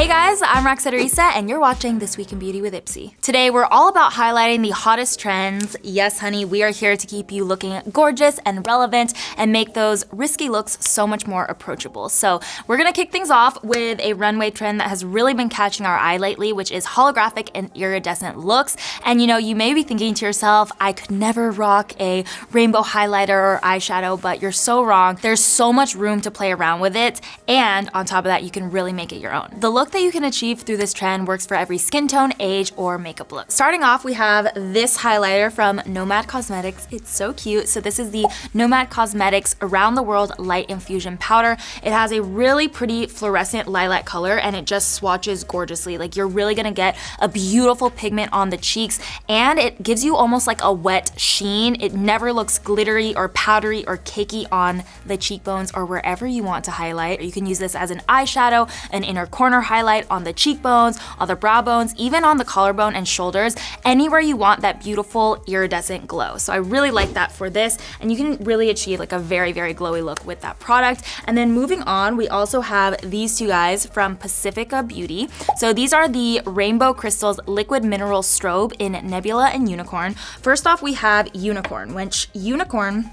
Hey guys, I'm Roxette Arisa and you're watching This Week in Beauty with IPSY. Today we're all about highlighting the hottest trends. Yes honey, we are here to keep you looking gorgeous and relevant and make those risky looks so much more approachable. So we're gonna kick things off with a runway trend that has really been catching our eye lately, which is holographic and iridescent looks. And you know, you may be thinking to yourself, I could never rock a rainbow highlighter or eyeshadow, but you're so wrong. There's so much room to play around with it, and on top of that, you can really make it your own. The look that you can achieve through this trend works for every skin tone, age, or makeup look. Starting off, we have this highlighter from Nomad Cosmetics. It's so cute. So this is the Nomad Cosmetics Around the World Light Infusion Powder. It has a really pretty fluorescent lilac color and it just swatches gorgeously. Like you're really gonna get a beautiful pigment on the cheeks and it gives you almost like a wet sheen. It never looks glittery or powdery or cakey on the cheekbones or wherever you want to highlight. You can use this as an eyeshadow, an inner corner highlight, on the cheekbones, on the brow bones, even on the collarbone and shoulders, anywhere you want that beautiful iridescent glow. So I really like that for this, and you can really achieve like a very, very glowy look with that product. And then moving on, we also have these two guys from PACIFICA Beauty. So these are the Rainbow Crystals Liquid Mineral Strobe in Nebula and Unicorn. First off, we have Unicorn, which Unicorn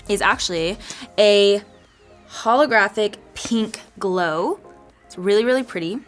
is actually a holographic pink glow. It's really, really pretty.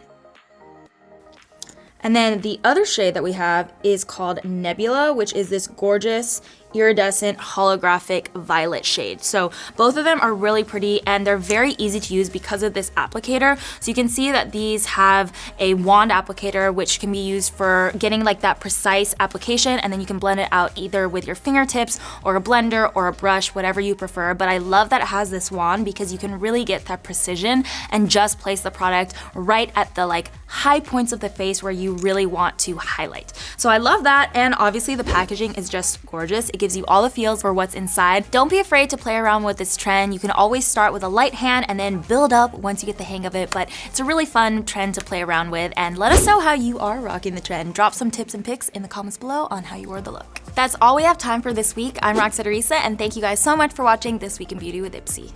And then the other shade that we have is called Nebula, which is this gorgeous iridescent holographic violet shade. So both of them are really pretty and they're very easy to use because of this applicator. So you can see that these have a wand applicator which can be used for getting like that precise application, and then you can blend it out either with your fingertips or a blender or a brush, whatever you prefer. But I love that it has this wand because you can really get that precision and just place the product right at the like high points of the face where you really want to highlight. So I love that, and obviously the packaging is just gorgeous. It gives you all the feels for what's inside. Don't be afraid to play around with this trend. You can always start with a light hand and then build up once you get the hang of it, but it's a really fun trend to play around with, and let us know how you are rocking the trend. Drop some tips and pics in the comments below on how you wore the look. That's all we have time for this week. I'm Roxette Arisa, and thank you guys so much for watching This Week in Beauty with IPSY.